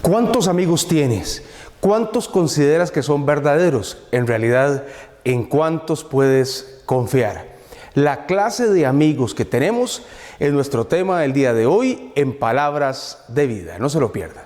¿Cuántos amigos tienes? ¿Cuántos consideras que son verdaderos? En realidad, ¿en cuántos puedes confiar? La clase de amigos que tenemos es nuestro tema del día de hoy en Palabras de Vida. No se lo pierda.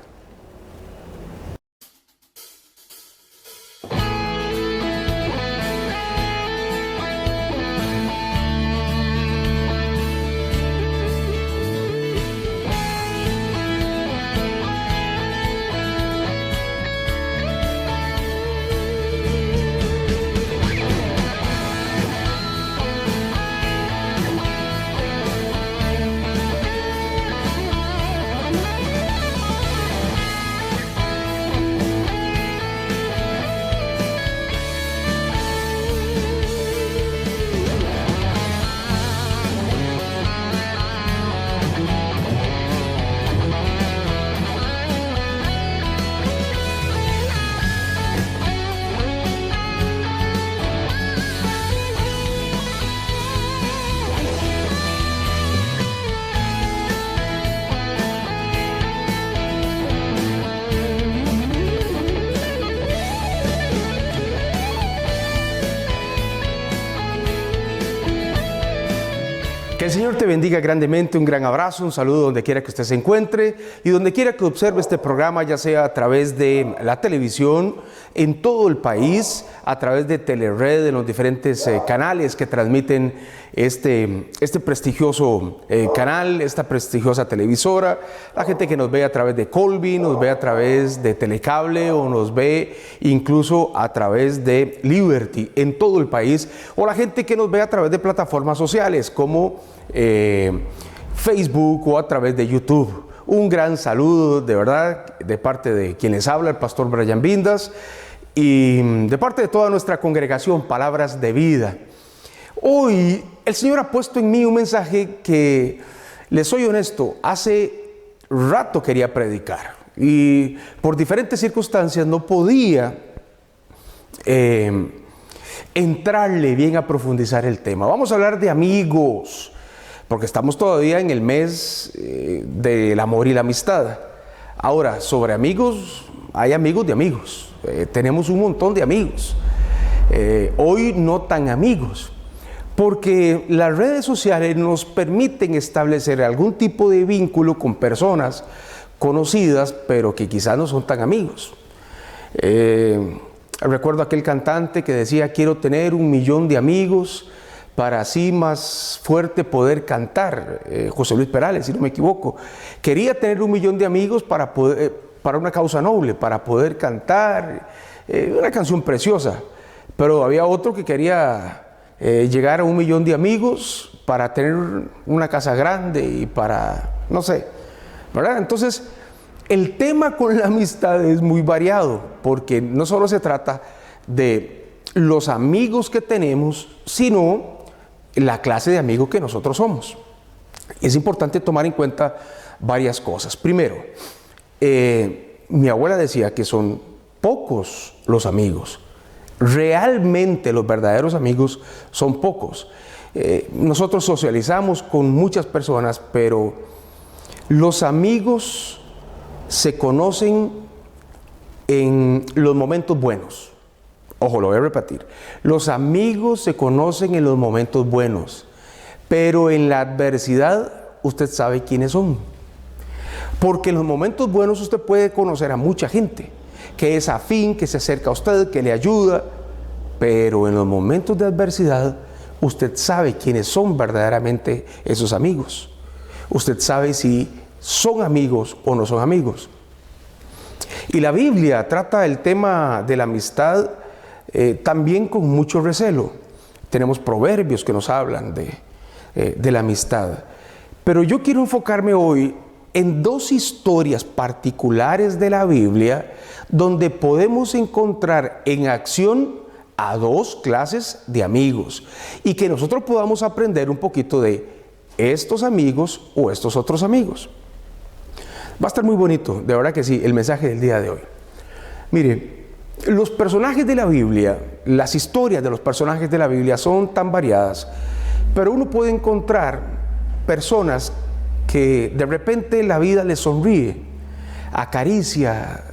Que el Señor te bendiga grandemente, un gran abrazo, un saludo donde quiera que usted se encuentre y donde quiera que observe este programa, ya sea a través de la televisión en todo el país, a través de Telered, en los diferentes canales que transmiten este prestigioso canal, esta prestigiosa televisora, la gente que nos ve a través de Colby, nos ve a través de Telecable o nos ve incluso a través de Liberty en todo el país, o la gente que nos ve a través de plataformas sociales como Facebook o a través de YouTube. Un gran saludo de verdad de parte de quien les habla, el pastor Brian Vindas, y de parte de toda nuestra congregación Palabras de Vida. Hoy el Señor ha puesto en mí un mensaje que, les soy honesto, hace rato quería predicar y por diferentes circunstancias no podía entrarle bien a profundizar el tema. Vamos a hablar de amigos, porque estamos todavía en el mes del amor y la amistad. Ahora, sobre amigos, hay amigos de amigos. Tenemos un montón de amigos. Hoy no tan amigos, porque las redes sociales nos permiten establecer algún tipo de vínculo con personas conocidas, pero que quizás no son tan amigos. Recuerdo aquel cantante que decía: quiero tener 1.000.000 de amigos para así más fuerte poder cantar. José Luis Perales, si no me equivoco. Quería tener 1.000.000 de amigos para una causa noble, para poder cantar una canción preciosa. Pero había otro que quería llegar a 1.000.000 de amigos para tener una casa grande y para, no sé, ¿verdad? Entonces, el tema con la amistad es muy variado, porque no solo se trata de los amigos que tenemos, sino la clase de amigos que nosotros somos. Es importante tomar en cuenta varias cosas. Primero, mi abuela decía que son pocos los amigos. Realmente los verdaderos amigos son pocos. Nosotros socializamos con muchas personas, pero los amigos se conocen en los momentos buenos. Ojo, lo voy a repetir. Los amigos se conocen en los momentos buenos, pero en la adversidad usted sabe quiénes son. Porque en los momentos buenos usted puede conocer a mucha gente que es afín, que se acerca a usted, que le ayuda, pero en los momentos de adversidad usted sabe quiénes son verdaderamente esos amigos. Usted sabe si son amigos o no son amigos. Y la Biblia trata el tema de la amistad también con mucho recelo. Tenemos proverbios que nos hablan de la amistad. Pero yo quiero enfocarme hoy en dos historias particulares de la Biblia donde podemos encontrar en acción a dos clases de amigos y que nosotros podamos aprender un poquito de estos amigos o estos otros amigos. Va a estar muy bonito, de verdad que sí, el mensaje del día de hoy. Mire, los personajes de la Biblia, las historias de los personajes de la Biblia son tan variadas, pero uno puede encontrar personas que de repente la vida les sonríe. acaricia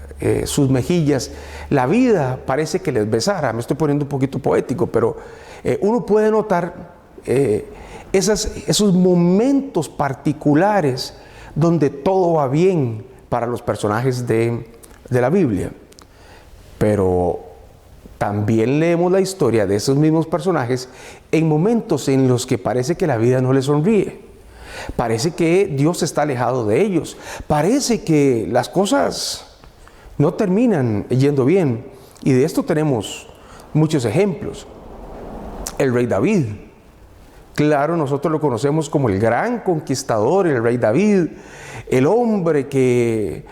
sus mejillas, la vida parece que les besara. Me estoy poniendo un poquito poético, pero uno puede notar esos momentos particulares donde todo va bien para los personajes de la Biblia. Pero también leemos la historia de esos mismos personajes en momentos en los que parece que la vida no les sonríe. Parece que Dios está alejado de ellos. Parece que las cosas no terminan yendo bien. Y de esto tenemos muchos ejemplos. El rey David. Claro, nosotros lo conocemos como el gran conquistador, el rey David, el hombre que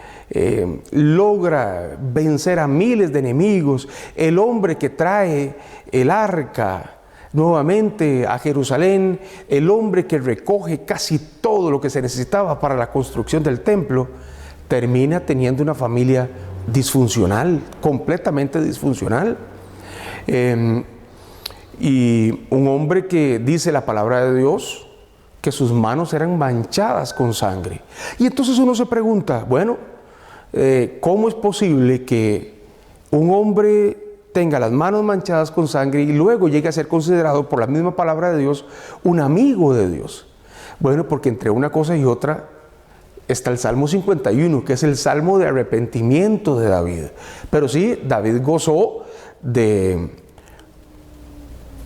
logra vencer a miles de enemigos, el hombre que trae el arca nuevamente a Jerusalén, el hombre que recoge casi todo lo que se necesitaba para la construcción del templo, termina teniendo una familia disfuncional, completamente disfuncional. Y un hombre que dice la palabra de Dios que sus manos eran manchadas con sangre. Y entonces uno se pregunta, bueno, ¿cómo es posible que un hombre tenga las manos manchadas con sangre y luego llegue a ser considerado por la misma palabra de Dios un amigo de Dios? Bueno, porque entre una cosa y otra está el Salmo 51, que es el Salmo de arrepentimiento de David. Pero sí, David gozó de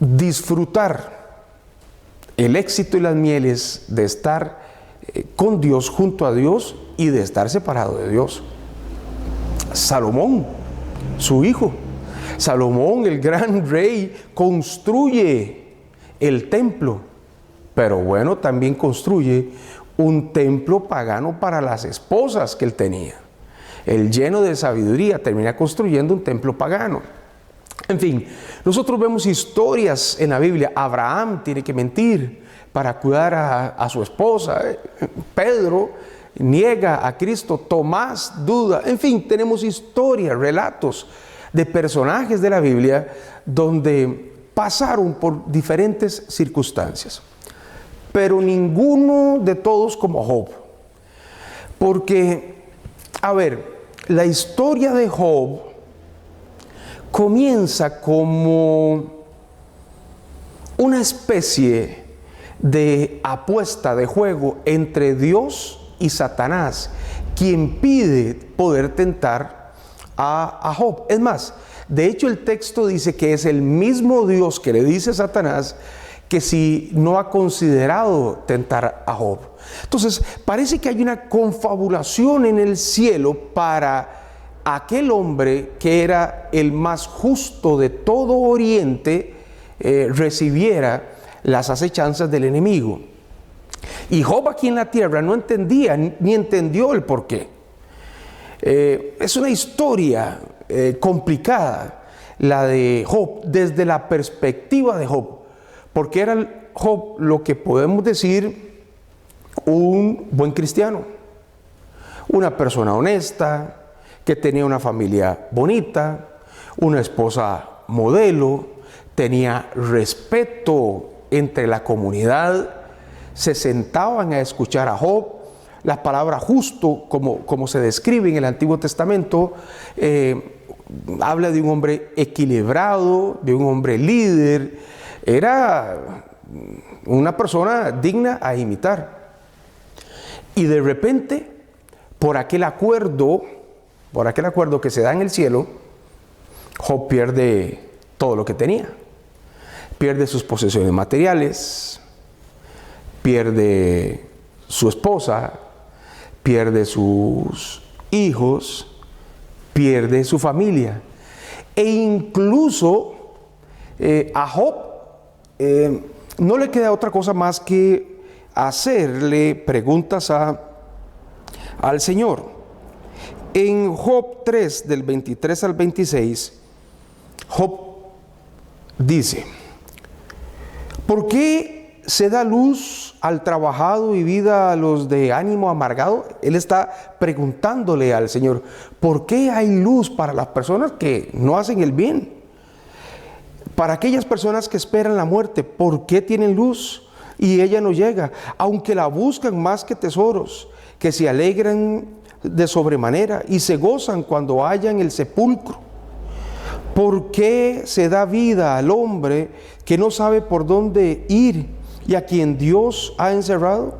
disfrutar el éxito y las mieles de estar con Dios, junto a Dios, y de estar separado de Dios. Salomón, su hijo, Salomón, el gran rey, construye el templo, pero bueno, también construye un templo pagano para las esposas que él tenía. El lleno de sabiduría termina construyendo un templo pagano. En fin, nosotros vemos historias en la Biblia. Abraham tiene que mentir para cuidar a su esposa. Pedro niega a Cristo. Tomás duda. En fin, tenemos historias, relatos de personajes de la Biblia donde pasaron por diferentes circunstancias. Pero ninguno de todos como Job. Porque, a ver, la historia de Job comienza como una especie de apuesta, de juego entre Dios y Satanás, quien pide poder tentar a Job. Es más, de hecho el texto dice que es el mismo Dios que le dice a Satanás que si no ha considerado tentar a Job. Entonces, parece que hay una confabulación en el cielo para aquel hombre que era el más justo de todo Oriente recibiera las acechanzas del enemigo. Y Job aquí en la tierra no entendía ni entendió el porqué. Es una historia complicada la de Job desde la perspectiva de Job, porque era Job lo que podemos decir un buen cristiano, una persona honesta, que tenía una familia bonita, una esposa modelo, tenía respeto entre la comunidad, se sentaban a escuchar a Job. La palabra justo, como se describe en el Antiguo Testamento, habla de un hombre equilibrado, de un hombre líder. Era una persona digna a imitar. Y de repente, por aquel acuerdo que se da en el cielo, Job pierde todo lo que tenía. Pierde sus posesiones materiales, pierde su esposa, pierde sus hijos, pierde su familia. E incluso a Job no le queda otra cosa más que hacerle preguntas al Señor. En Job 3, del 23 al 26, Job dice: ¿por qué se da luz al trabajado y vida a los de ánimo amargado? Él está preguntándole al Señor, ¿por qué hay luz para las personas que no hacen el bien? Para aquellas personas que esperan la muerte, ¿por qué tienen luz y ella no llega? Aunque la buscan más que tesoros, que se alegran de sobremanera y se gozan cuando hallan el sepulcro. ¿Por qué se da vida al hombre que no sabe por dónde ir y a quien Dios ha encerrado?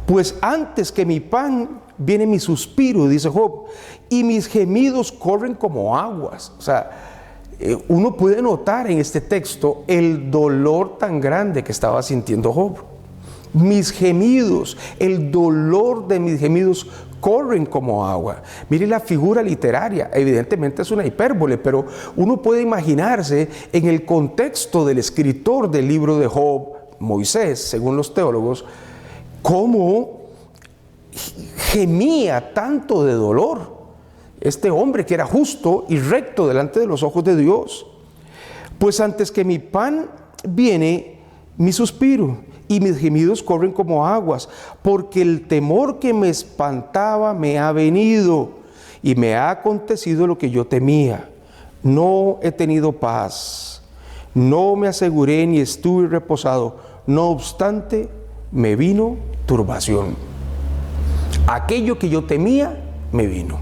Pues antes que mi pan viene mi suspiro, dice Job, y mis gemidos corren como aguas. O sea, uno puede notar en este texto el dolor tan grande que estaba sintiendo Job. Mis gemidos, el dolor de mis gemidos corren como agua. Mire la figura literaria, evidentemente es una hipérbole, pero uno puede imaginarse en el contexto del escritor del libro de Job, Moisés, según los teólogos, cómo gemía tanto de dolor este hombre que era justo y recto delante de los ojos de Dios. Pues antes que mi pan viene mi suspiro y mis gemidos corren como aguas, porque el temor que me espantaba me ha venido y me ha acontecido lo que yo temía. No he tenido paz, no me aseguré ni estuve reposado, no obstante me vino turbación. Aquello que yo temía me vino.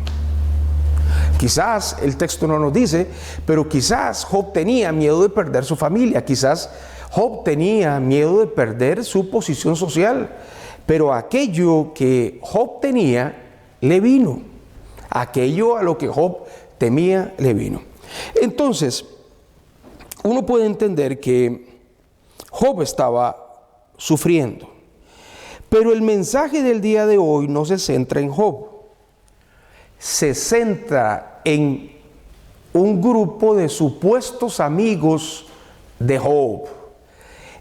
Quizás el texto no nos dice, pero quizás Job tenía miedo de perder su familia, quizás Job tenía miedo de perder su posición social, pero aquello que Job tenía le vino. Aquello a lo que Job temía le vino. Entonces, uno puede entender que Job estaba sufriendo, pero el mensaje del día de hoy no se centra en Job, se centra en un grupo de supuestos amigos de Job,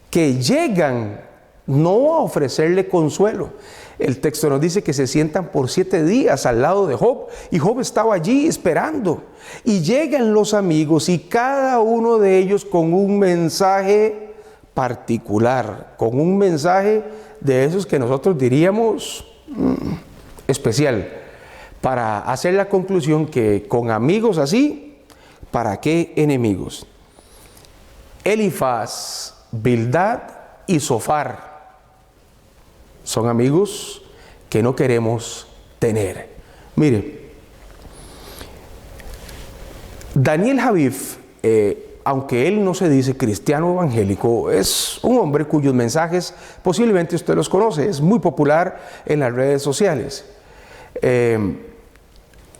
que llegan no a ofrecerle consuelo. El texto nos dice que se sientan por 7 días al lado de Job, y Job estaba allí esperando. Y llegan los amigos, y cada uno de ellos con un mensaje particular, con un mensaje de esos que nosotros diríamos especial, para hacer la conclusión que con amigos así, ¿para qué enemigos? Elifaz, Bildad y Zofar son amigos que no queremos tener. Mire, Daniel Javif, aunque él no se dice cristiano evangélico, es un hombre cuyos mensajes posiblemente usted los conoce, es muy popular en las redes sociales.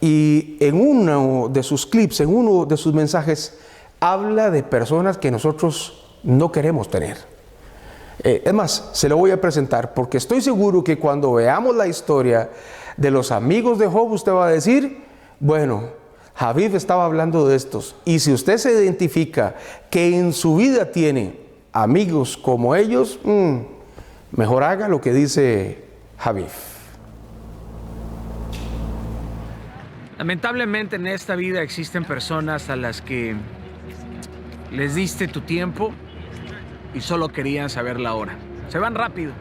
Y en uno de sus clips, en uno de sus mensajes, habla de personas que nosotros no queremos tener. Es más, se lo voy a presentar porque estoy seguro que cuando veamos la historia de los amigos de Job, usted va a decir, bueno, Javif estaba hablando de estos. Y si usted se identifica que en su vida tiene amigos como ellos, mejor haga lo que dice Javif. Lamentablemente en esta vida existen personas a las que les diste tu tiempo y solo querían saber la hora. Se van rápido.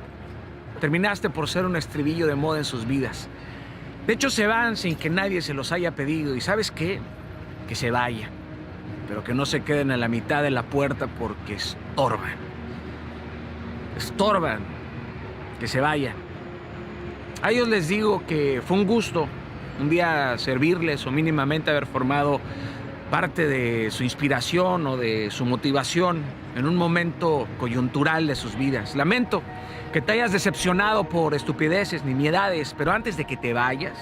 Terminaste por ser un estribillo de moda en sus vidas. De hecho, se van sin que nadie se los haya pedido. ¿Y sabes qué? Que se vayan. Pero que no se queden a la mitad de la puerta porque estorban. Estorban. Que se vayan. A ellos les digo que fue un gusto un día servirles o mínimamente haber formado parte de su inspiración o de su motivación en un momento coyuntural de sus vidas. Lamento que te hayas decepcionado por estupideces, nimiedades, pero antes de que te vayas,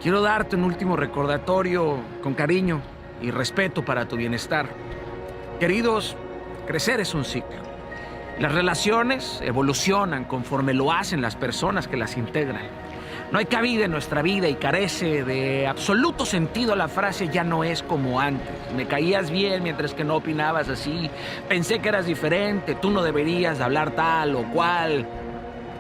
quiero darte un último recordatorio con cariño y respeto para tu bienestar. Queridos, crecer es un ciclo. Las relaciones evolucionan conforme lo hacen las personas que las integran. No hay cabida en nuestra vida y carece de absoluto sentido la frase ya no es como antes. Me caías bien mientras que no opinabas así. Pensé que eras diferente, tú no deberías de hablar tal o cual.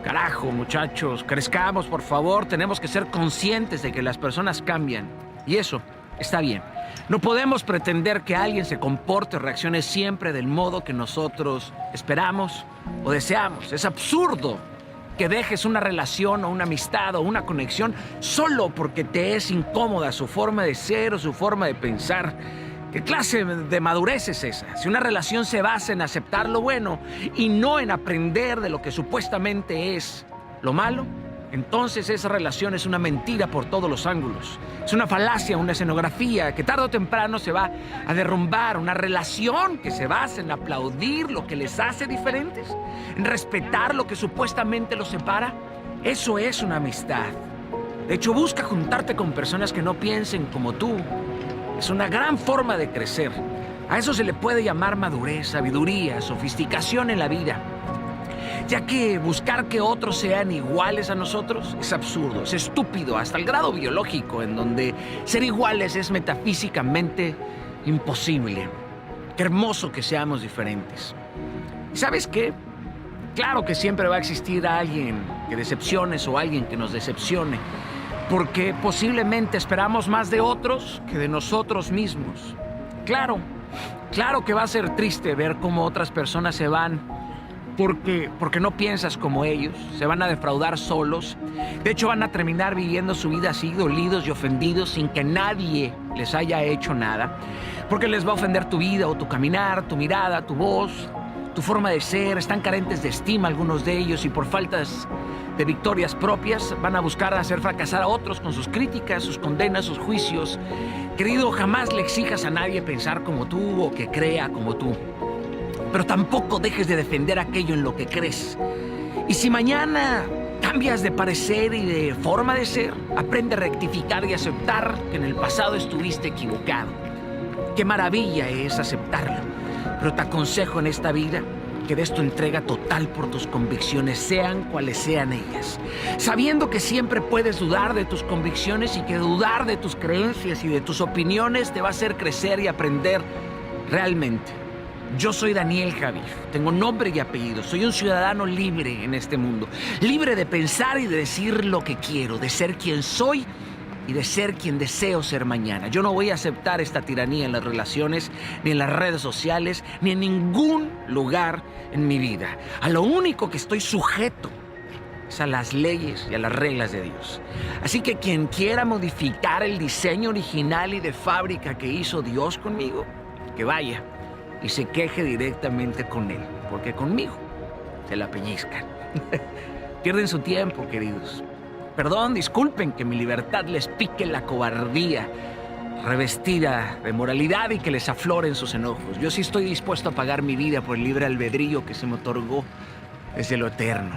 Carajo, muchachos, crezcamos, por favor. Tenemos que ser conscientes de que las personas cambian. Y eso está bien. No podemos pretender que alguien se comporte o reaccione siempre del modo que nosotros esperamos o deseamos. Es absurdo que dejes una relación o una amistad o una conexión solo porque te es incómoda su forma de ser o su forma de pensar. ¿Qué clase de madurez es esa? Si una relación se basa en aceptar lo bueno y no en aprender de lo que supuestamente es lo malo, entonces esa relación es una mentira por todos los ángulos. Es una falacia, una escenografía que tarde o temprano se va a derrumbar. Una relación que se basa en aplaudir lo que les hace diferentes, en respetar lo que supuestamente los separa. Eso es una amistad. De hecho, busca juntarte con personas que no piensen como tú. Es una gran forma de crecer. A eso se le puede llamar madurez, sabiduría, sofisticación en la vida. Ya que buscar que otros sean iguales a nosotros es absurdo, es estúpido, hasta el grado biológico, en donde ser iguales es metafísicamente imposible. Qué hermoso que seamos diferentes. ¿Y sabes qué? Claro que siempre va a existir alguien que decepciones o alguien que nos decepcione, porque posiblemente esperamos más de otros que de nosotros mismos. Claro que va a ser triste ver cómo otras personas se van porque no piensas como ellos, se van a defraudar solos. De hecho, van a terminar viviendo su vida así, dolidos y ofendidos, sin que nadie les haya hecho nada, porque les va a ofender tu vida o tu caminar, tu mirada, tu voz, tu forma de ser. Están carentes de estima algunos de ellos y por faltas de victorias propias van a buscar hacer fracasar a otros con sus críticas, sus condenas, sus juicios. Querido, jamás le exijas a nadie pensar como tú o que crea como tú. Pero tampoco dejes de defender aquello en lo que crees. Y si mañana cambias de parecer y de forma de ser, aprende a rectificar y aceptar que en el pasado estuviste equivocado. Qué maravilla es aceptarlo. Pero te aconsejo en esta vida que des tu entrega total por tus convicciones, sean cuales sean ellas. Sabiendo que siempre puedes dudar de tus convicciones y que dudar de tus creencias y de tus opiniones te va a hacer crecer y aprender realmente. Yo soy Daniel Javif, tengo nombre y apellido, soy un ciudadano libre en este mundo, libre de pensar y de decir lo que quiero, de ser quien soy y de ser quien deseo ser mañana. Yo no voy a aceptar esta tiranía en las relaciones, ni en las redes sociales, ni en ningún lugar en mi vida. A lo único que estoy sujeto es a las leyes y a las reglas de Dios. Así que quien quiera modificar el diseño original y de fábrica que hizo Dios conmigo, que vaya y se queje directamente con él, porque conmigo se la pellizcan. Pierden su tiempo, queridos. Perdón, disculpen que mi libertad les pique la cobardía revestida de moralidad y que les afloren sus enojos. Yo sí estoy dispuesto a pagar mi vida por el libre albedrío que se me otorgó desde lo eterno.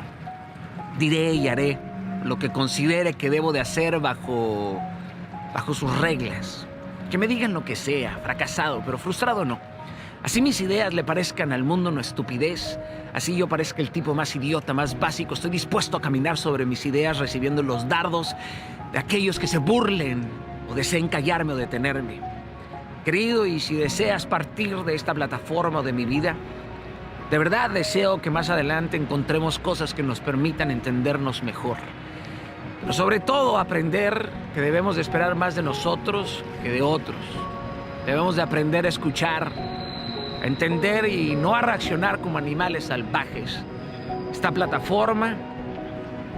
Diré y haré lo que considere que debo de hacer bajo sus reglas. Que me digan lo que sea, fracasado, pero frustrado no. Así mis ideas le parezcan al mundo una estupidez, así yo parezca el tipo más idiota, más básico, estoy dispuesto a caminar sobre mis ideas recibiendo los dardos de aquellos que se burlen o deseen callarme o detenerme. Querido, y si deseas partir de esta plataforma o de mi vida, de verdad deseo que más adelante encontremos cosas que nos permitan entendernos mejor. Pero sobre todo aprender que debemos de esperar más de nosotros que de otros. Debemos de aprender a escuchar, a entender y no a reaccionar como animales salvajes. Esta plataforma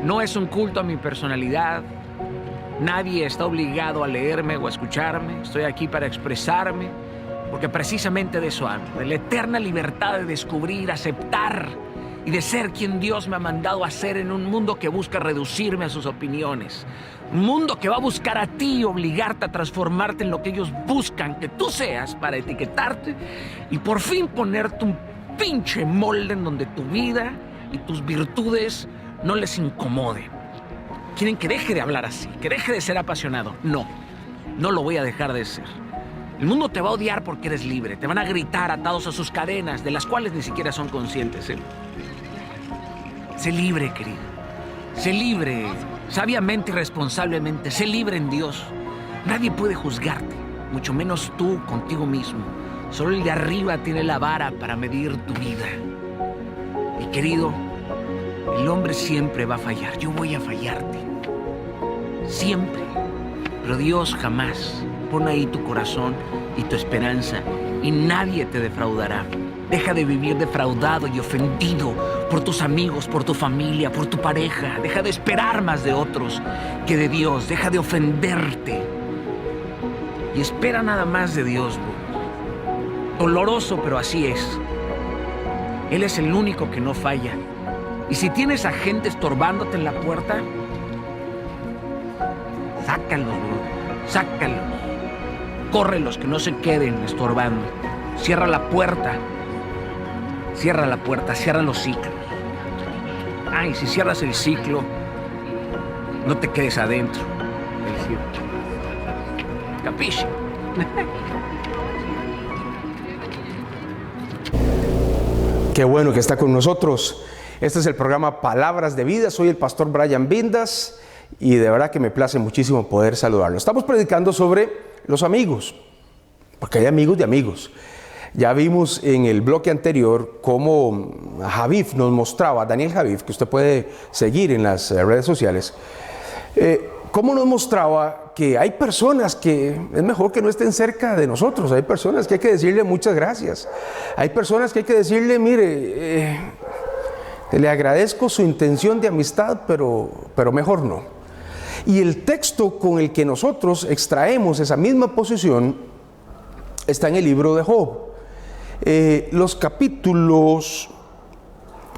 no es un culto a mi personalidad. Nadie está obligado a leerme o a escucharme. Estoy aquí para expresarme, porque precisamente de eso hablo, de la eterna libertad de descubrir, aceptar y de ser quien Dios me ha mandado a ser en un mundo que busca reducirme a sus opiniones. Un mundo que va a buscar a ti y obligarte a transformarte en lo que ellos buscan que tú seas para etiquetarte y por fin ponerte un pinche molde en donde tu vida y tus virtudes no les incomode. Quieren que deje de hablar así, que deje de ser apasionado. No lo voy a dejar de ser. El mundo te va a odiar porque eres libre. Te van a gritar atados a sus cadenas, de las cuales ni siquiera son conscientes. Sé libre, querido. Sé libre, sabiamente y responsablemente. Sé libre en Dios. Nadie puede juzgarte, mucho menos tú contigo mismo. Solo el de arriba tiene la vara para medir tu vida. Y querido, el hombre siempre va a fallar. Yo voy a fallarte. Siempre. Pero Dios jamás. Pon ahí tu corazón y tu esperanza y nadie te defraudará. Deja de vivir defraudado y ofendido por tus amigos, por tu familia, por tu pareja. Deja de esperar más de otros que de Dios. Deja de ofenderte. Y espera nada más de Dios, bro. Doloroso, pero así es. Él es el único que no falla. Y si tienes a gente estorbándote en la puerta, Sácalos, bro. Sácalos. Córrelos, que no se queden estorbando. Cierra la puerta. Cierra la puerta, cierra los ciclos. Ay, si cierras el ciclo, no te quedes adentro del círculo. ¿Capisci? Qué bueno que está con nosotros. Este es el programa Palabras de Vida. Soy el pastor Brian Vindas y de verdad que me place muchísimo poder saludarlo. Estamos predicando sobre los amigos, porque hay amigos de amigos. Ya vimos en el bloque anterior cómo Javif nos mostraba, Daniel Javif, que usted puede seguir en las redes sociales, cómo nos mostraba que hay personas que es mejor que no estén cerca de nosotros. Hay personas que hay que decirle muchas gracias. Hay personas que hay que decirle, mire, le agradezco su intención de amistad, pero mejor no. Y el texto con el que nosotros extraemos esa misma posición está en el libro de Job. Los capítulos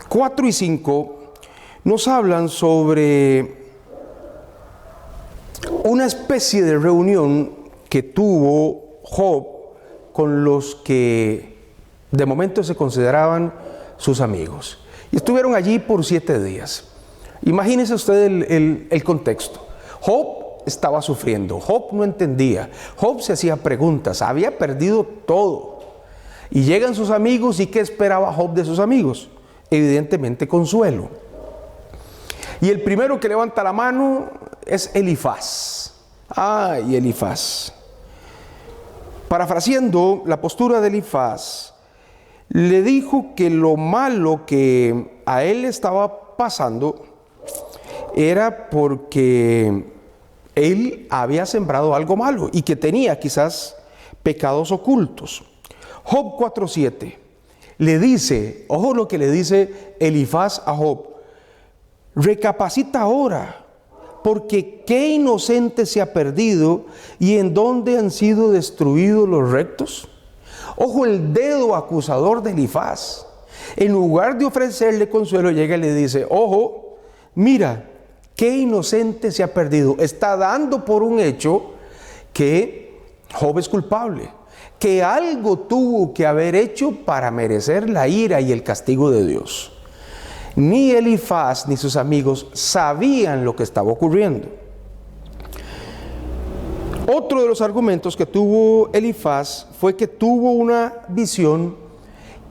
4 y 5 nos hablan sobre una especie de reunión que tuvo Job con los que de momento se consideraban sus amigos. Y estuvieron allí por 7 días. Imagínese usted el contexto. Job estaba sufriendo, Job no entendía, Job se hacía preguntas, había perdido todo. Y llegan sus amigos, ¿y qué esperaba Job de sus amigos? Evidentemente consuelo. Y el primero que levanta la mano es Elifaz. ¡Ay, Elifaz! Parafraseando la postura de Elifaz, le dijo que lo malo que a él estaba pasando era porque él había sembrado algo malo y que tenía quizás pecados ocultos. Job 4:7 le dice, ojo lo que le dice Elifaz a Job: recapacita ahora, porque qué inocente se ha perdido y en dónde han sido destruidos los rectos. Ojo el dedo acusador de Elifaz. En lugar de ofrecerle consuelo, llega y le dice, ojo, mira, qué inocente se ha perdido. Está dando por un hecho que Job es culpable, que algo tuvo que haber hecho para merecer la ira y el castigo de Dios. Ni Elifaz ni sus amigos sabían lo que estaba ocurriendo. Otro de los argumentos que tuvo Elifaz fue que tuvo una visión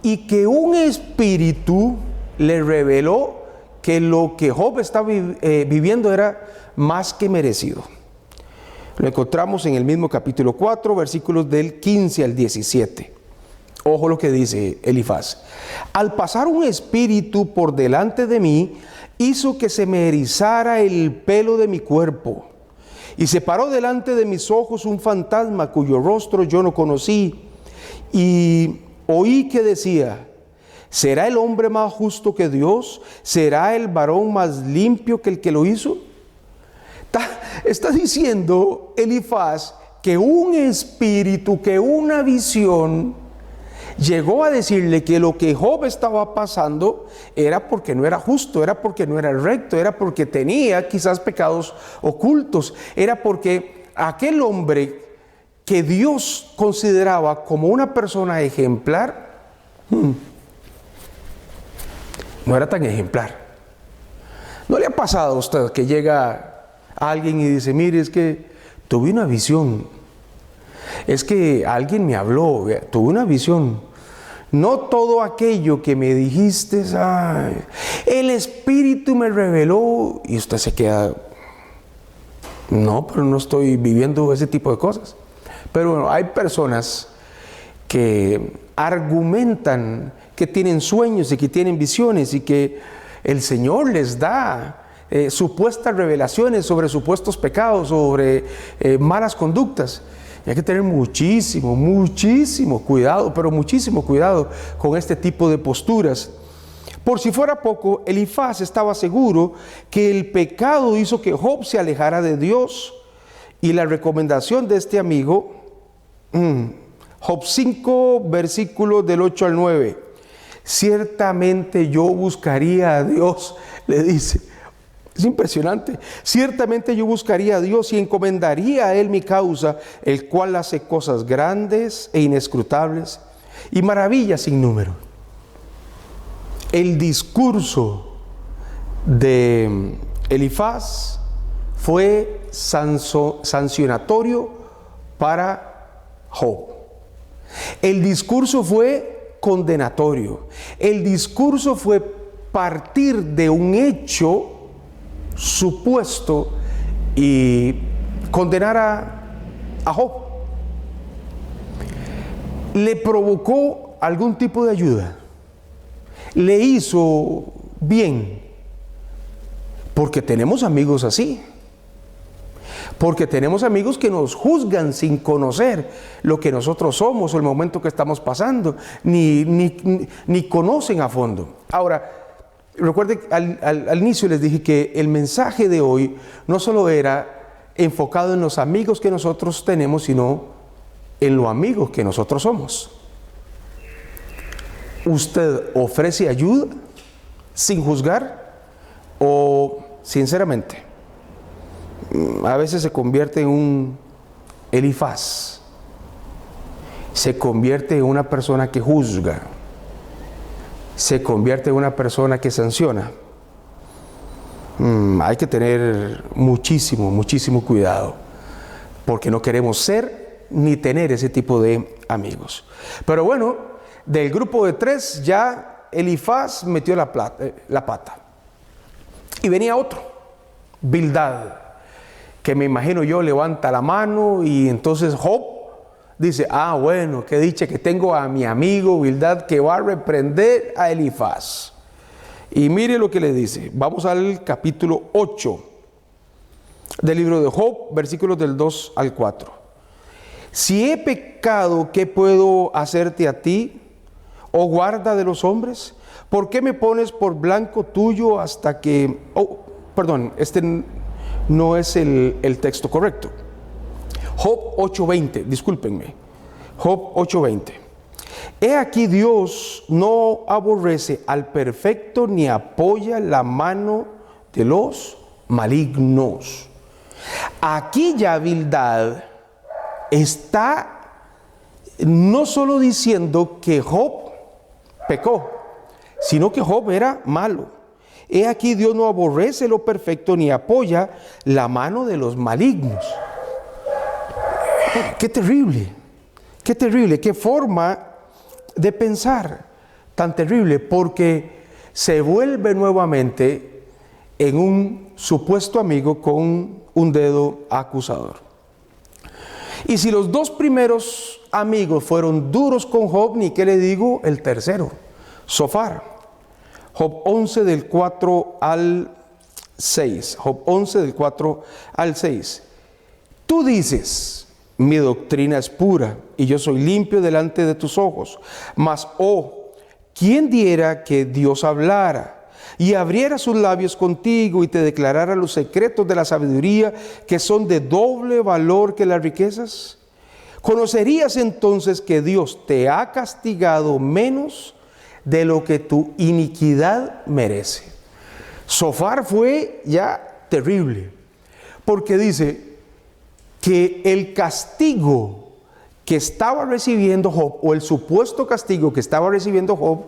y que un espíritu le reveló que lo que Job estaba viviendo era más que merecido. Lo encontramos en el mismo capítulo 4, versículos del 15 al 17. Ojo lo que dice Elifaz. Al pasar un espíritu por delante de mí, hizo que se me erizara el pelo de mi cuerpo. Y se paró delante de mis ojos un fantasma cuyo rostro yo no conocí. Y oí que decía, ¿será el hombre más justo que Dios? ¿Será el varón más limpio que el que lo hizo? Está diciendo Elifaz que un espíritu, que una visión llegó a decirle que lo que Job estaba pasando era porque no era justo, era porque no era recto, era porque tenía quizás pecados ocultos, era porque aquel hombre que Dios consideraba como una persona ejemplar, no era tan ejemplar. ¿No le ha pasado a usted que llega alguien y dice, mire, es que tuve una visión, es que alguien me habló, tuve una visión, no todo aquello que me dijiste, ay, el Espíritu me reveló, y usted se queda, no, pero no estoy viviendo ese tipo de cosas? Pero bueno, hay personas que argumentan que tienen sueños y que tienen visiones y que el Señor les da supuestas revelaciones sobre supuestos pecados, sobre malas conductas. Y hay que tener muchísimo cuidado, pero muchísimo cuidado con este tipo de posturas. Por si fuera poco, Elifaz estaba seguro que el pecado hizo que Job se alejara de Dios. Y la recomendación de este amigo, Job 5, versículos del 8 al 9. Ciertamente yo buscaría a Dios, le dice. Es impresionante. Ciertamente yo buscaría a Dios y encomendaría a Él mi causa, el cual hace cosas grandes e inescrutables y maravillas sin número. El discurso de Elifaz fue sancionatorio para Job. El discurso fue condenatorio. El discurso fue partir de un hecho supuesto y condenar a Job. Le provocó algún tipo de ayuda, le hizo bien, porque tenemos amigos así, porque tenemos amigos que nos juzgan sin conocer lo que nosotros somos o el momento que estamos pasando, ni conocen a fondo. Ahora, recuerden, al inicio les dije que el mensaje de hoy no solo era enfocado en los amigos que nosotros tenemos, sino en los amigos que nosotros somos. ¿Usted ofrece ayuda sin juzgar o sinceramente? A veces se convierte en un Elifaz, se convierte en una persona que juzga, se convierte en una persona que sanciona. Hay que tener muchísimo cuidado, porque no queremos ser ni tener ese tipo de amigos. Pero bueno, del grupo de 3 ya Elifaz metió la pata. Y venía otro, Bildad, que me imagino yo levanta la mano y entonces Job dice, bueno, qué dicha que tengo a mi amigo Bildad que va a reprender a Elifaz. Y mire lo que le dice. Vamos al capítulo 8 del libro de Job, versículos del 2 al 4. Si he pecado, ¿qué puedo hacerte a ti, oh guarda de los hombres? ¿Por qué me pones por blanco tuyo hasta que... este no es el texto correcto. Job 8:20, discúlpenme. Job 8:20. He aquí Dios no aborrece al perfecto ni apoya la mano de los malignos. Aquí ya Bildad está no solo diciendo que Job pecó, sino que Job era malo. He aquí Dios no aborrece lo perfecto ni apoya la mano de los malignos. Qué terrible, qué forma de pensar tan terrible, porque se vuelve nuevamente en un supuesto amigo con un dedo acusador. Y si los 2 primeros amigos fueron duros con Job, ni qué le digo el tercero, Zofar. Job 11 del 4 al 6. Job 11 del 4 al 6. Tú dices, mi doctrina es pura y yo soy limpio delante de tus ojos. Mas, ¿quién diera que Dios hablara y abriera sus labios contigo y te declarara los secretos de la sabiduría que son de doble valor que las riquezas? ¿Conocerías entonces que Dios te ha castigado menos de lo que tu iniquidad merece? Zofar fue ya terrible, porque dice que el castigo que estaba recibiendo Job, o el supuesto castigo que estaba recibiendo Job,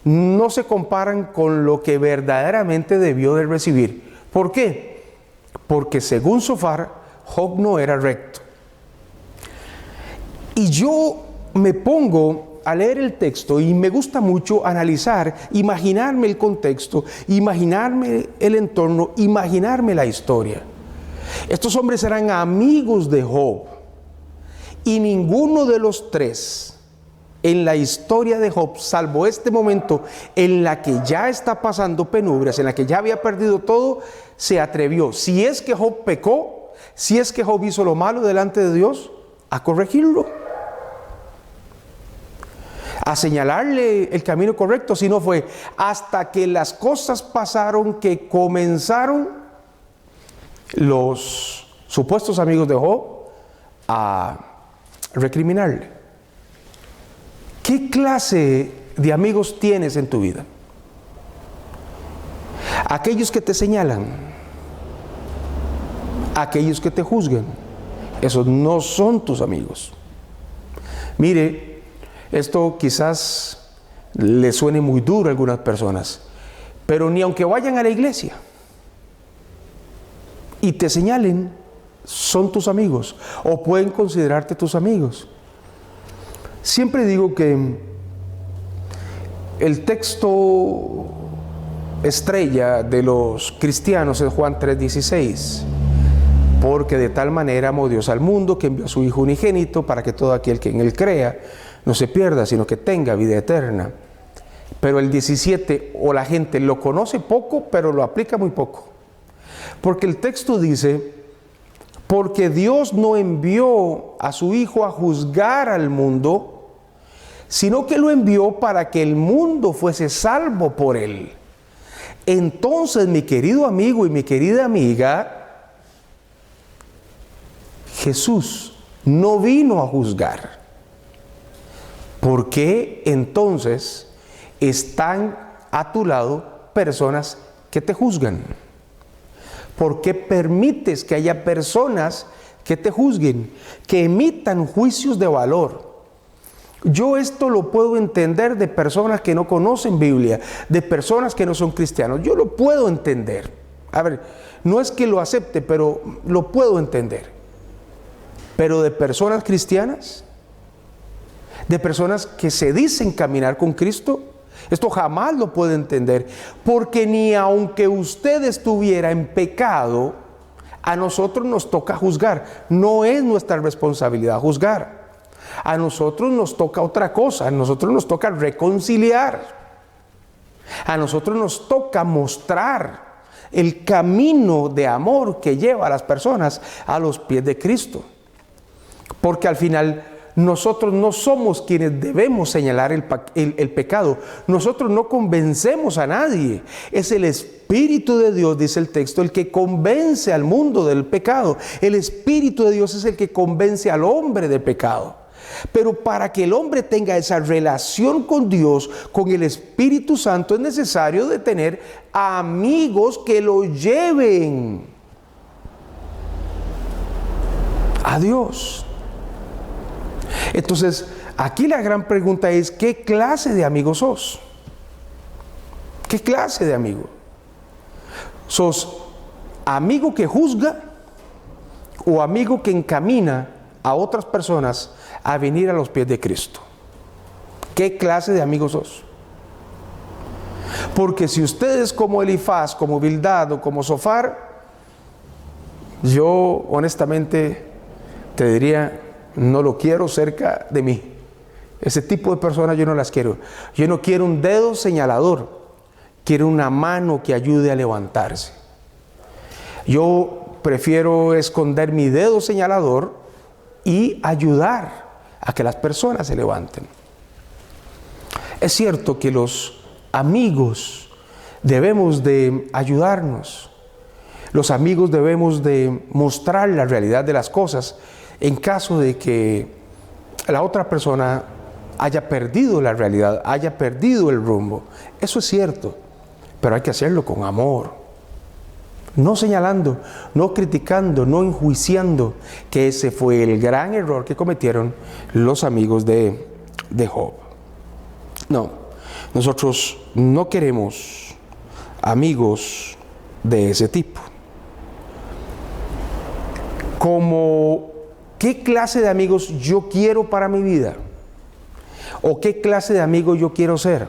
no se comparan con lo que verdaderamente debió de recibir. ¿Por qué? Porque según Zofar, Job no era recto. Y yo me pongo a leer el texto y me gusta mucho analizar, imaginarme el contexto, imaginarme el entorno, imaginarme la historia. Estos hombres eran amigos de Job y ninguno de los 3 en la historia de Job, salvo este momento en la que ya está pasando penurias, en la que ya había perdido todo, se atrevió, si es que Job pecó, si es que Job hizo lo malo delante de Dios, a corregirlo, a señalarle el camino correcto. Si no fue hasta que las cosas pasaron que comenzaron los supuestos amigos de Job a recriminarle. ¿Qué clase de amigos tienes en tu vida? Aquellos que te señalan, aquellos que te juzgan, esos no son tus amigos. Mire, esto quizás le suene muy duro a algunas personas, pero ni aunque vayan a la iglesia y te señalen, son tus amigos o pueden considerarte tus amigos. Siempre digo que el texto estrella de los cristianos es Juan 3:16, porque de tal manera amó Dios al mundo que envió a su Hijo unigénito para que todo aquel que en él crea no se pierda, sino que tenga vida eterna. Pero el 17, o la gente lo conoce poco, pero lo aplica muy poco. Porque el texto dice, porque Dios no envió a su Hijo a juzgar al mundo, sino que lo envió para que el mundo fuese salvo por él. Entonces, mi querido amigo y mi querida amiga, Jesús no vino a juzgar. ¿Por qué entonces están a tu lado personas que te juzgan? ¿Por qué permites que haya personas que te juzguen, que emitan juicios de valor? Yo esto lo puedo entender de personas que no conocen Biblia, de personas que no son cristianos. Yo lo puedo entender. A ver, no es que lo acepte, pero lo puedo entender. Pero de personas cristianas, de personas que se dicen caminar con Cristo, esto jamás lo puedo entender, porque ni aunque usted estuviera en pecado, a nosotros nos toca juzgar. No es nuestra responsabilidad juzgar. A nosotros nos toca otra cosa, a nosotros nos toca reconciliar. A nosotros nos toca mostrar el camino de amor que lleva a las personas a los pies de Cristo. Porque al final nosotros no somos quienes debemos señalar el pecado. Nosotros no convencemos a nadie. Es el Espíritu de Dios, dice el texto, el que convence al mundo del pecado. El Espíritu de Dios es el que convence al hombre del pecado. Pero para que el hombre tenga esa relación con Dios, con el Espíritu Santo, es necesario de tener amigos que lo lleven a Dios. Entonces, aquí la gran pregunta es, ¿qué clase de amigo sos? ¿Qué clase de amigo? ¿Sos amigo que juzga o amigo que encamina a otras personas a venir a los pies de Cristo? ¿Qué clase de amigo sos? Porque si ustedes como Elifaz, como Bildad o como Zofar, yo honestamente te diría, no lo quiero cerca de mí. Ese tipo de personas yo no las quiero. Yo no quiero un dedo señalador, quiero una mano que ayude a levantarse. Yo prefiero esconder mi dedo señalador y ayudar a que las personas se levanten. Es cierto que los amigos debemos de ayudarnos. Los amigos debemos de mostrar la realidad de las cosas en caso de que la otra persona haya perdido la realidad, haya perdido el rumbo. Eso es cierto, pero hay que hacerlo con amor. No señalando, no criticando, no enjuiciando, que ese fue el gran error que cometieron los amigos de Job. No, nosotros no queremos amigos de ese tipo. ¿Qué clase de amigos yo quiero para mi vida? ¿O qué clase de amigo yo quiero ser?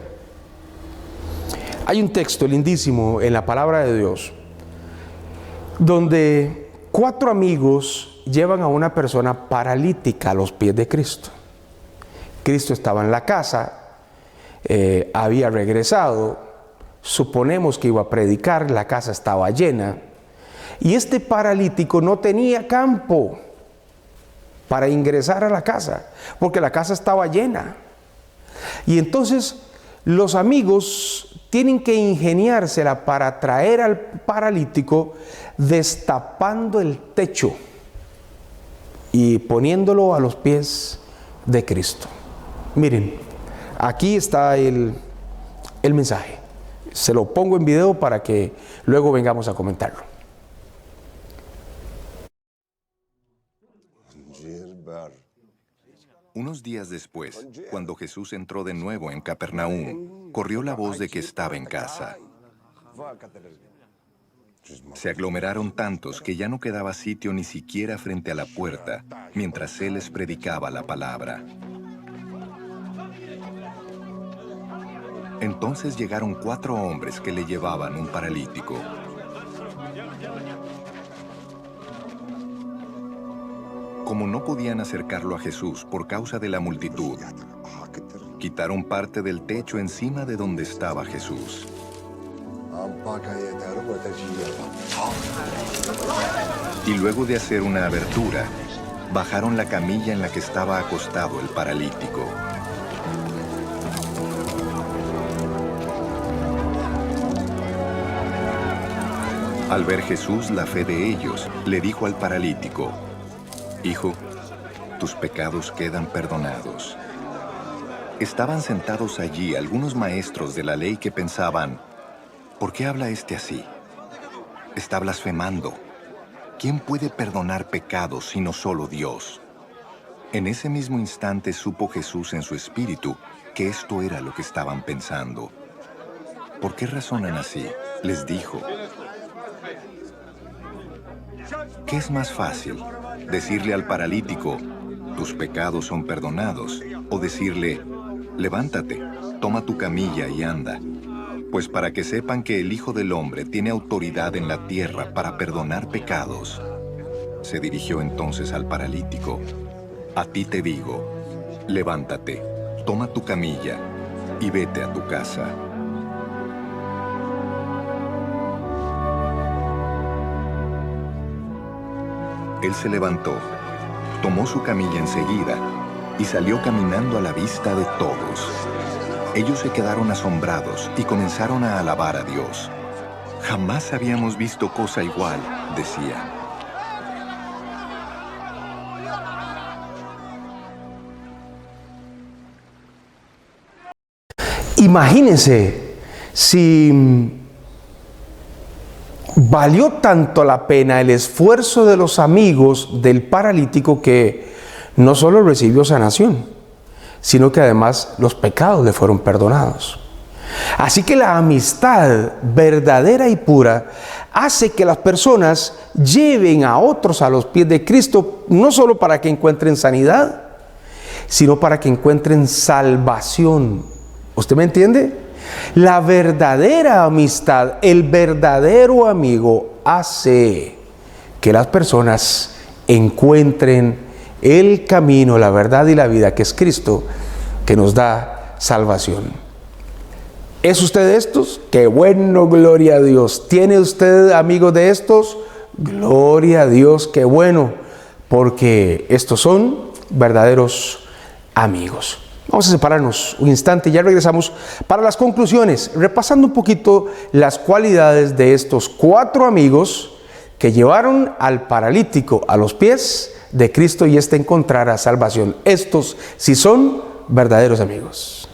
Hay un texto lindísimo en la palabra de Dios donde 4 amigos llevan a una persona paralítica a los pies de Cristo. Cristo estaba en la casa, había regresado, suponemos que iba a predicar, la casa estaba llena, y este paralítico no tenía campo para ingresar a la casa, porque la casa estaba llena. Y entonces los amigos tienen que ingeniársela para traer al paralítico destapando el techo y poniéndolo a los pies de Cristo. Miren, aquí está el mensaje. Se lo pongo en video para que luego vengamos a comentarlo. Unos días después, cuando Jesús entró de nuevo en Capernaum, corrió la voz de que estaba en casa. Se aglomeraron tantos que ya no quedaba sitio ni siquiera frente a la puerta, mientras él les predicaba la palabra. Entonces llegaron 4 hombres que le llevaban un paralítico. Como no podían acercarlo a Jesús por causa de la multitud, quitaron parte del techo encima de donde estaba Jesús. Y luego de hacer una abertura, bajaron la camilla en la que estaba acostado el paralítico. Al ver Jesús la fe de ellos, le dijo al paralítico: Hijo, tus pecados quedan perdonados. Estaban sentados allí algunos maestros de la ley que pensaban: ¿por qué habla este así? Está blasfemando. ¿Quién puede perdonar pecados sino solo Dios? En ese mismo instante supo Jesús en su espíritu que esto era lo que estaban pensando. ¿Por qué razonan así? Les dijo: ¿qué es más fácil? ¿Decirle al paralítico, tus pecados son perdonados? ¿O decirle, levántate, toma tu camilla y anda? Pues para que sepan que el Hijo del Hombre tiene autoridad en la tierra para perdonar pecados. Se dirigió entonces al paralítico: a ti te digo, levántate, toma tu camilla y vete a tu casa. Él se levantó, tomó su camilla enseguida y salió caminando a la vista de todos. Ellos se quedaron asombrados y comenzaron a alabar a Dios. Jamás habíamos visto cosa igual, decían. Imagínense si valió tanto la pena el esfuerzo de los amigos del paralítico que no solo recibió sanación, sino que además los pecados le fueron perdonados. Así que la amistad verdadera y pura hace que las personas lleven a otros a los pies de Cristo, no solo para que encuentren sanidad, sino para que encuentren salvación. ¿Usted me entiende? La verdadera amistad, el verdadero amigo, hace que las personas encuentren el camino, la verdad y la vida, que es Cristo, que nos da salvación. ¿Es usted de estos? ¡Qué bueno! Gloria a Dios. ¿Tiene usted amigos de estos? Gloria a Dios, qué bueno, porque estos son verdaderos amigos. Vamos a separarnos un instante y ya regresamos para las conclusiones, repasando un poquito las cualidades de estos 4 amigos que llevaron al paralítico a los pies de Cristo y éste encontrará salvación. Estos sí son verdaderos amigos.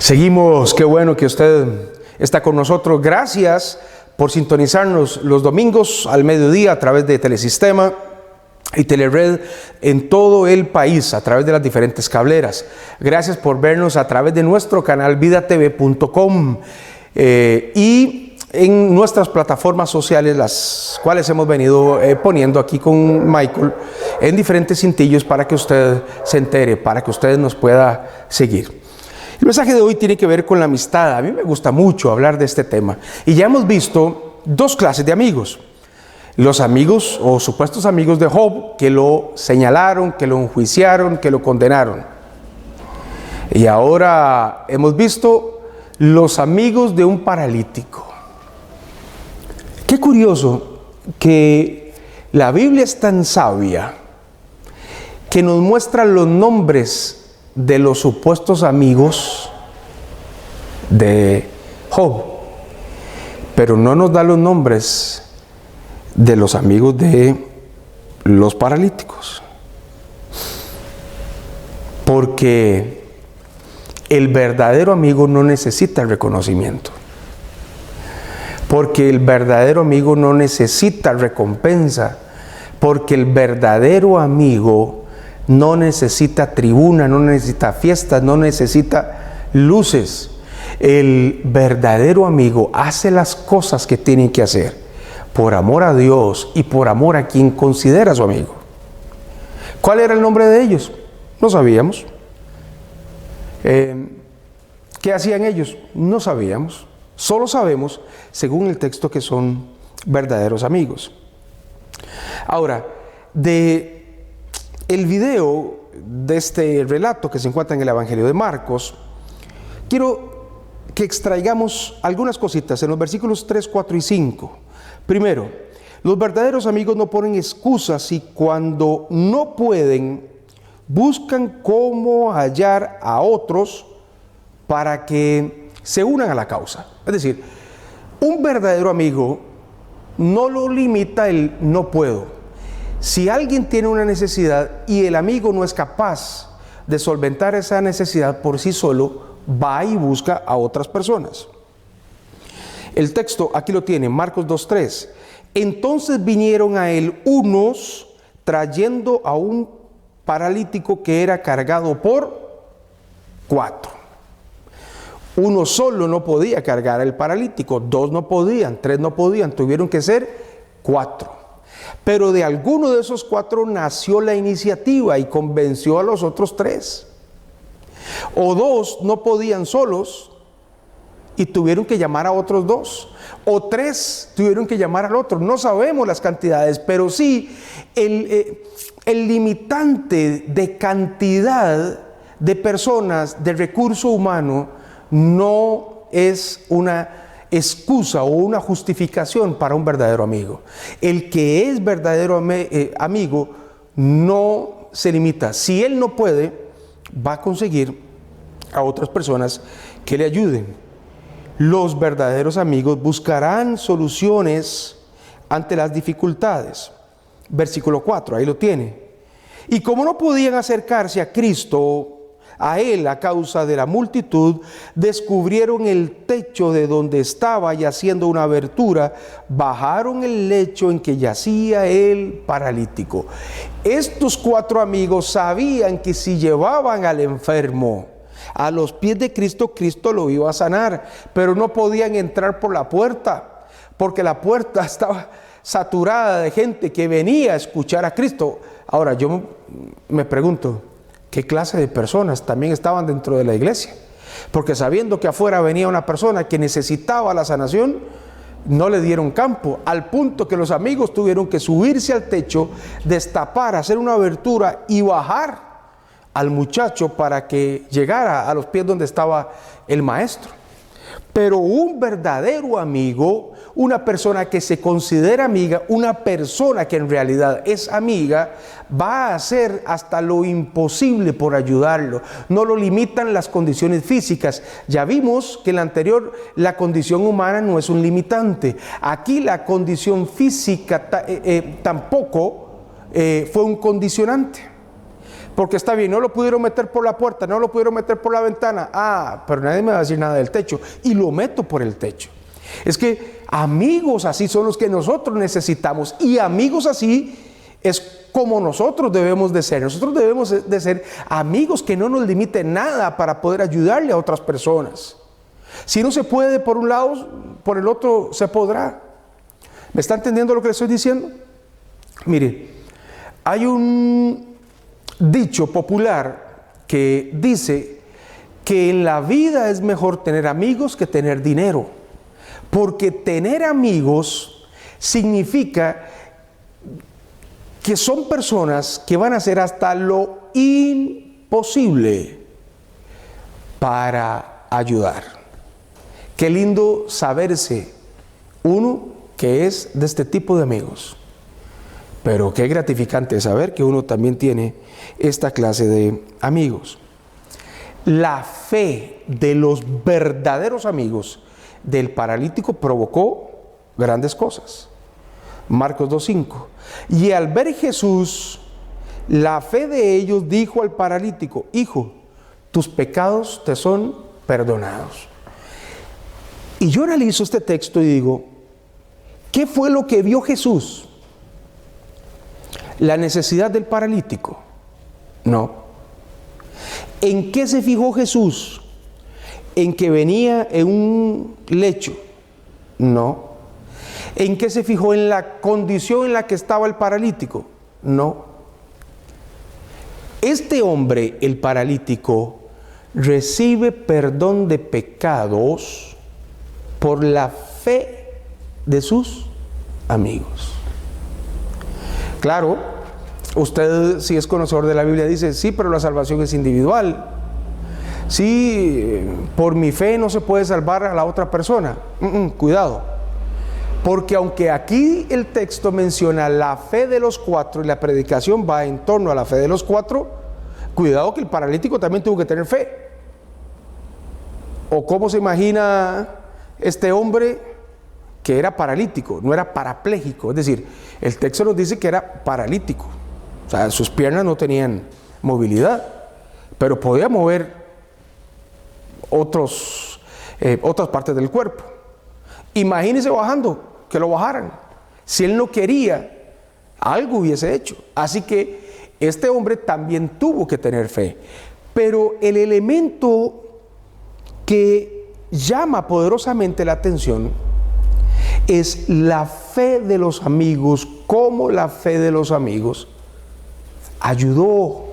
Seguimos, qué bueno que usted está con nosotros. Gracias por sintonizarnos los domingos al mediodía a través de Telesistema y Telered en todo el país a través de las diferentes cableras. Gracias por vernos a través de nuestro canal vidatv.com y en nuestras plataformas sociales, las cuales hemos venido poniendo aquí con Michael en diferentes cintillos para que usted se entere, para que usted nos pueda seguir. El mensaje de hoy tiene que ver con la amistad. A mí me gusta mucho hablar de este tema. Y ya hemos visto dos clases de amigos. Los amigos o supuestos amigos de Job, que lo señalaron, que lo enjuiciaron, que lo condenaron. Y ahora hemos visto los amigos de un paralítico. Qué curioso que la Biblia es tan sabia que nos muestra los nombres de los supuestos amigos de Job, pero no nos da los nombres de los amigos de los paralíticos, porque el verdadero amigo no necesita el reconocimiento, porque el verdadero amigo no necesita recompensa, porque el verdadero amigo no necesita tribuna, no necesita fiestas, no necesita luces. El verdadero amigo hace las cosas que tiene que hacer por amor a Dios y por amor a quien considera su amigo. ¿Cuál era el nombre de ellos? No sabíamos. ¿Qué hacían ellos? No sabíamos. Solo sabemos, según el texto, que son verdaderos amigos. Ahora, el video de este relato que se encuentra en el Evangelio de Marcos, quiero que extraigamos algunas cositas en los versículos 3, 4 y 5. Primero, los verdaderos amigos no ponen excusas y cuando no pueden, buscan cómo hallar a otros para que se unan a la causa. Es decir, un verdadero amigo no lo limita el no puedo. Si alguien tiene una necesidad y el amigo no es capaz de solventar esa necesidad por sí solo, va y busca a otras personas. El texto aquí lo tiene, Marcos 2:3. Entonces vinieron a él unos trayendo a un paralítico que era cargado por 4. Uno solo no podía cargar al paralítico, 2 no podían, 3 no podían, tuvieron que ser 4. Pero de alguno de esos 4 nació la iniciativa y convenció a los otros 3. O 2 no podían solos y tuvieron que llamar a otros 2. O 3 tuvieron que llamar al otro. No sabemos las cantidades, pero sí el limitante de cantidad de personas, de recurso humano, no es una excusa o una justificación para un verdadero amigo. El que es verdadero amigo no se limita. Si él no puede, va a conseguir a otras personas que le ayuden. Los verdaderos amigos buscarán soluciones ante las dificultades. Versículo 4, ahí lo tiene. Y como no podían acercarse a Cristo, a él a causa de la multitud, descubrieron el techo de donde estaba y haciendo una abertura, bajaron el lecho en que yacía el paralítico. Estos 4 amigos sabían que si llevaban al enfermo a los pies de Cristo, Cristo lo iba a sanar, pero no podían entrar por la puerta, porque la puerta estaba saturada de gente que venía a escuchar a Cristo. Ahora yo me pregunto, ¿qué clase de personas también estaban dentro de la iglesia? Porque sabiendo que afuera venía una persona que necesitaba la sanación, no le dieron campo, al punto que los amigos tuvieron que subirse al techo, destapar, hacer una abertura y bajar al muchacho para que llegara a los pies donde estaba el maestro. Pero un verdadero amigo, una persona que se considera amiga, una persona que en realidad es amiga, va a hacer hasta lo imposible por ayudarlo. No lo limitan las condiciones físicas. Ya vimos que en la anterior, la condición humana no es un limitante. Aquí la condición física tampoco fue un condicionante. Porque está bien, no lo pudieron meter por la puerta, no lo pudieron meter por la ventana. Ah, pero nadie me va a decir nada del techo. Y lo meto por el techo. Es que amigos así son los que nosotros necesitamos. Y amigos así es como nosotros debemos de ser. Nosotros debemos de ser amigos que no nos limiten nada para poder ayudarle a otras personas. Si no se puede por un lado, por el otro se podrá. ¿Me está entendiendo lo que le estoy diciendo? Mire, hay un dicho popular que dice que en la vida es mejor tener amigos que tener dinero, porque tener amigos significa que son personas que van a hacer hasta lo imposible para ayudar. Qué lindo saberse uno que es de este tipo de amigos. Pero qué gratificante saber que uno también tiene esta clase de amigos. La fe de los verdaderos amigos del paralítico provocó grandes cosas. Marcos 2:5. Y al ver Jesús, la fe de ellos dijo al paralítico: Hijo, tus pecados te son perdonados. Y yo analizo este texto y digo, ¿qué fue lo que vio Jesús? ¿La necesidad del paralítico? No. ¿En qué se fijó Jesús? ¿En que venía en un lecho? No. ¿En qué se fijó? ¿En la condición en la que estaba el paralítico? No. Este hombre, el paralítico, recibe perdón de pecados por la fe de sus amigos. Claro, usted, si es conocedor de la Biblia, dice, sí, pero la salvación es individual. Sí, por mi fe no se puede salvar a la otra persona. Cuidado. Porque aunque aquí el texto menciona la fe de los cuatro y la predicación va en torno a la fe de los cuatro, cuidado que el paralítico también tuvo que tener fe. ¿O cómo se imagina este hombre que era paralítico? No era parapléjico, es decir, el texto nos dice que era paralítico. O sea, sus piernas no tenían movilidad, pero podía mover otras partes del cuerpo. Imagínese bajando, que lo bajaran. Si él no quería, algo hubiese hecho. Así que este hombre también tuvo que tener fe. Pero el elemento que llama poderosamente la atención es la fe de los amigos, cómo la fe de los amigos ayudó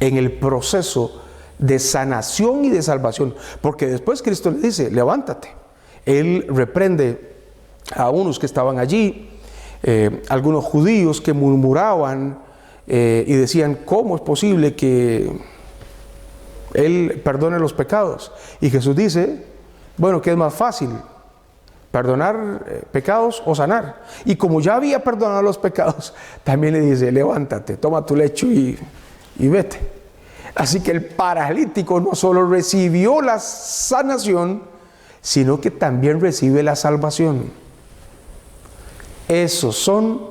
en el proceso de sanación y de salvación. Porque después Cristo le dice, levántate. Él reprende a unos que estaban allí, algunos judíos que murmuraban y decían, ¿cómo es posible que Él perdone los pecados? Y Jesús dice, bueno, ¿qué es más fácil? ¿Perdonar pecados o sanar? Y como ya había perdonado los pecados, también le dice, levántate, toma tu lecho y vete. Así que el paralítico no solo recibió la sanación, sino que también recibe la salvación. Esos son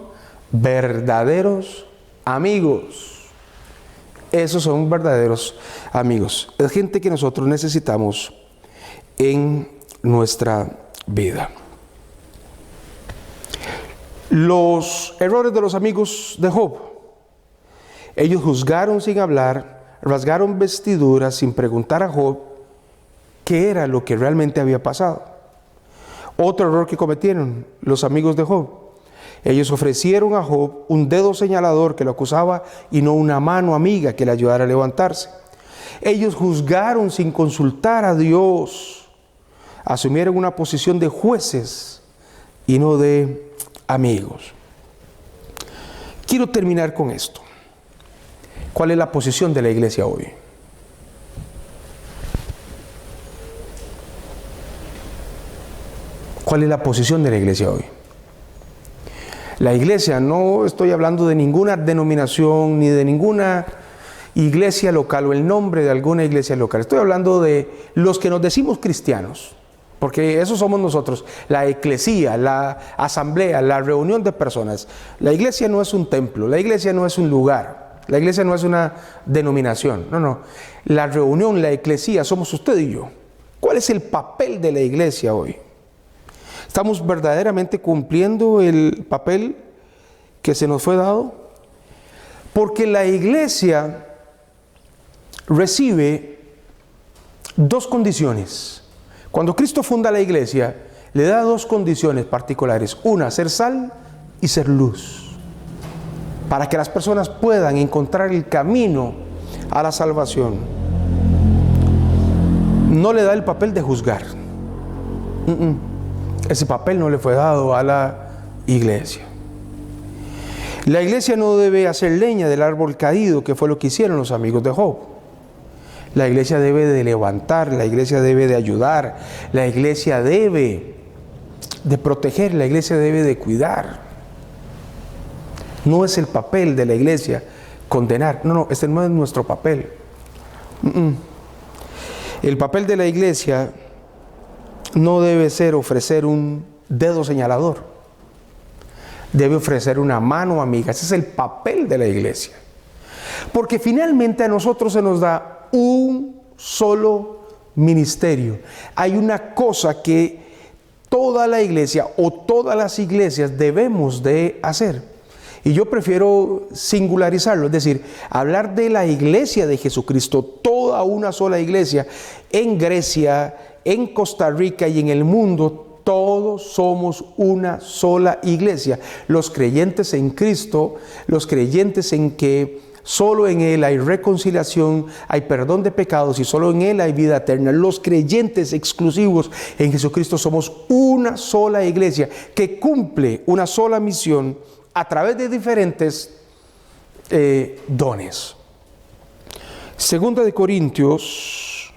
verdaderos amigos. Esos son verdaderos amigos. Es gente que nosotros necesitamos en nuestra vida. Los errores de los amigos de Job. Ellos juzgaron sin hablar, rasgaron vestiduras sin preguntar a Job qué era lo que realmente había pasado. Otro error que cometieron los amigos de Job. Ellos ofrecieron a Job un dedo señalador que lo acusaba y no una mano amiga que le ayudara a levantarse. Ellos juzgaron sin consultar a Dios. Asumieron una posición de jueces y no de amigos. Quiero terminar con esto. ¿Cuál es la posición de la iglesia hoy? ¿Cuál es la posición de la iglesia hoy? La iglesia, no estoy hablando de ninguna denominación ni de ninguna iglesia local o el nombre de alguna iglesia local. Estoy hablando de los que nos decimos cristianos, porque eso somos nosotros, la eclesía, la asamblea, la reunión de personas. La iglesia no es un templo, la iglesia no es un lugar. La iglesia no es una denominación, no. La reunión, la eclesía, somos usted y yo. ¿Cuál es el papel de la iglesia hoy? ¿Estamos verdaderamente cumpliendo el papel que se nos fue dado? Porque la iglesia recibe dos condiciones. Cuando Cristo funda la iglesia, le da dos condiciones particulares. Una, ser sal y ser luz. Para que las personas puedan encontrar el camino a la salvación. No le da el papel de juzgar. Ese papel no le fue dado a la iglesia. La iglesia no debe hacer leña del árbol caído, que fue lo que hicieron los amigos de Job. La iglesia debe de levantar, la iglesia debe de ayudar, la iglesia debe de proteger, la iglesia debe de cuidar. No es el papel de la iglesia condenar. No, este no es nuestro papel. El papel de la iglesia no debe ser ofrecer un dedo señalador. Debe ofrecer una mano amiga. Ese es el papel de la iglesia. Porque finalmente a nosotros se nos da un solo ministerio. Hay una cosa que toda la iglesia o todas las iglesias debemos de hacer. Y yo prefiero singularizarlo, es decir, hablar de la iglesia de Jesucristo, toda una sola iglesia, en Grecia, en Costa Rica y en el mundo, todos somos una sola iglesia. Los creyentes en Cristo, los creyentes en que solo en Él hay reconciliación, hay perdón de pecados y solo en Él hay vida eterna. Los creyentes exclusivos en Jesucristo somos una sola iglesia que cumple una sola misión a través de diferentes dones. Segunda de Corintios,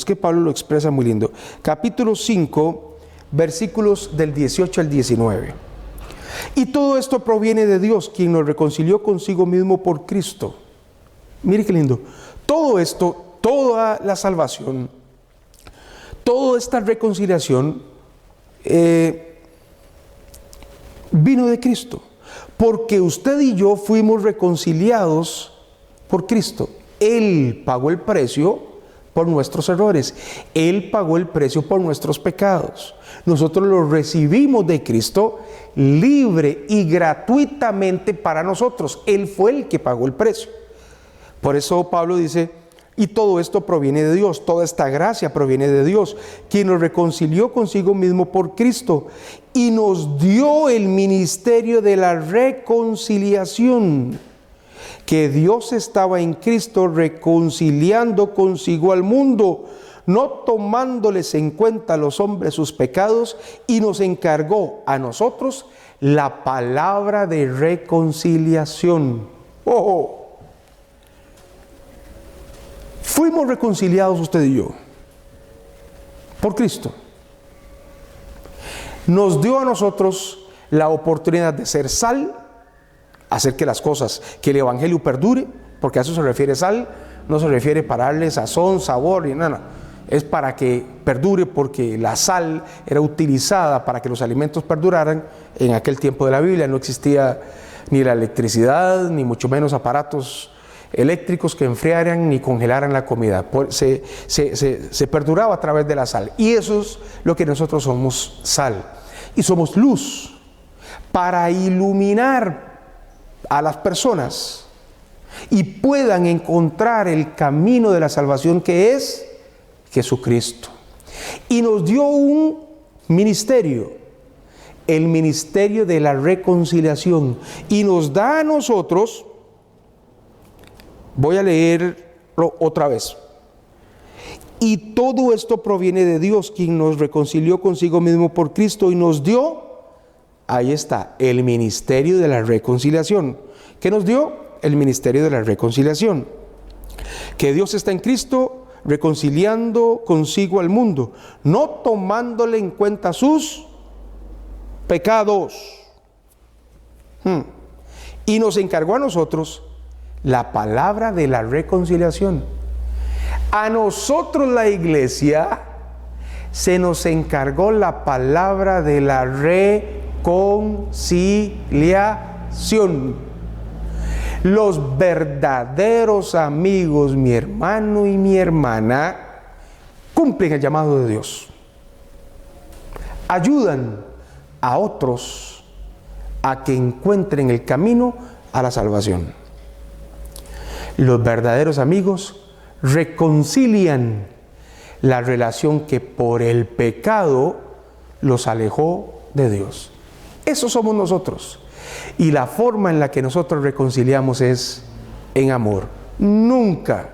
que Pablo lo expresa muy lindo. Capítulo 5, versículos del 18 al 19. Y todo esto proviene de Dios, quien nos reconcilió consigo mismo por Cristo. Mire qué lindo. Todo esto, toda la salvación, toda esta reconciliación vino de Cristo, porque usted y yo fuimos reconciliados por Cristo. Él pagó el precio por nuestros errores. Él pagó el precio por nuestros pecados. Nosotros lo recibimos de Cristo libre y gratuitamente para nosotros. Él fue el que pagó el precio. Por eso Pablo dice, y todo esto proviene de Dios, toda esta gracia proviene de Dios, quien nos reconcilió consigo mismo por Cristo y nos dio el ministerio de la reconciliación, que Dios estaba en Cristo reconciliando consigo al mundo, no tomándoles en cuenta a los hombres sus pecados, y nos encargó a nosotros la palabra de reconciliación. ¡Oh! Fuimos reconciliados usted y yo por Cristo. Nos dio a nosotros la oportunidad de ser sal, hacer que las cosas, que el evangelio perdure, porque a eso se refiere sal, no se refiere para darle sazón, sabor y nada. Es para que perdure, porque la sal era utilizada para que los alimentos perduraran. En aquel tiempo de la Biblia no existía ni la electricidad, ni mucho menos aparatos eléctricos que enfriaran ni congelaran la comida. Se perduraba a través de la sal. Y eso es lo que nosotros somos, sal. Y somos luz para iluminar a las personas y puedan encontrar el camino de la salvación, que es Jesucristo. Y nos dio un ministerio, el ministerio de la reconciliación, y nos da a nosotros. Voy a leerlo otra vez. Y todo esto proviene de Dios, quien nos reconcilió consigo mismo por Cristo y nos dio, ahí está, el ministerio de la reconciliación. ¿Qué nos dio? El ministerio de la reconciliación. Que Dios está en Cristo reconciliando consigo al mundo, no tomándole en cuenta sus pecados. Y nos encargó a nosotros la palabra de la reconciliación. A nosotros, la iglesia, se nos encargó la palabra de la reconciliación. relación. Los verdaderos amigos, mi hermano y mi hermana, cumplen el llamado de Dios. Ayudan a otros a que encuentren el camino a la salvación. Los verdaderos amigos reconcilian la relación que por el pecado los alejó de Dios. Eso somos nosotros. Y la forma en la que nosotros reconciliamos es en amor. Nunca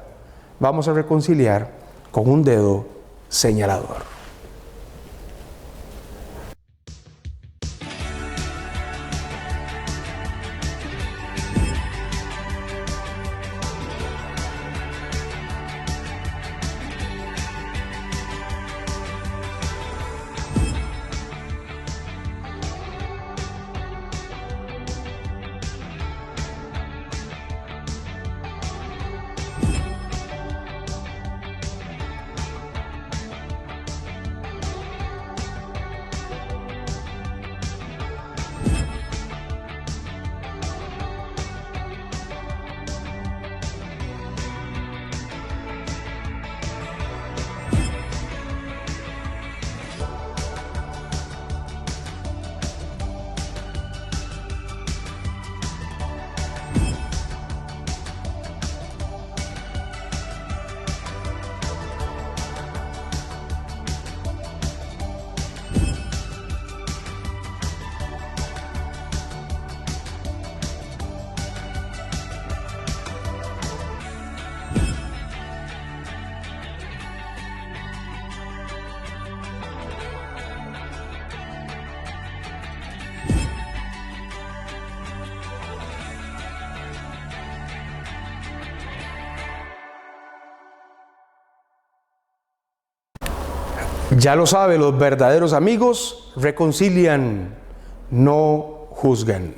vamos a reconciliar con un dedo señalador. Ya lo sabe, los verdaderos amigos reconcilian, no juzgan.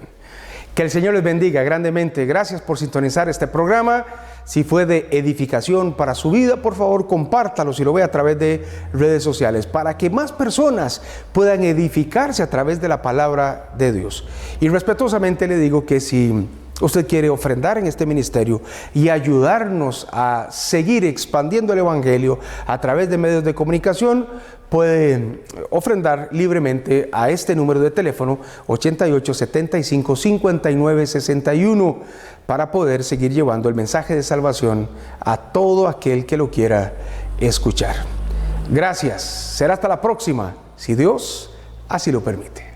Que el Señor les bendiga grandemente. Gracias por sintonizar este programa. Si fue de edificación para su vida, por favor, compártalo si lo ve a través de redes sociales, para que más personas puedan edificarse a través de la palabra de Dios. Y respetuosamente le digo que si usted quiere ofrendar en este ministerio y ayudarnos a seguir expandiendo el Evangelio a través de medios de comunicación, puede ofrendar libremente a este número de teléfono 88 75 59 61 para poder seguir llevando el mensaje de salvación a todo aquel que lo quiera escuchar. Gracias. Será hasta la próxima, si Dios así lo permite.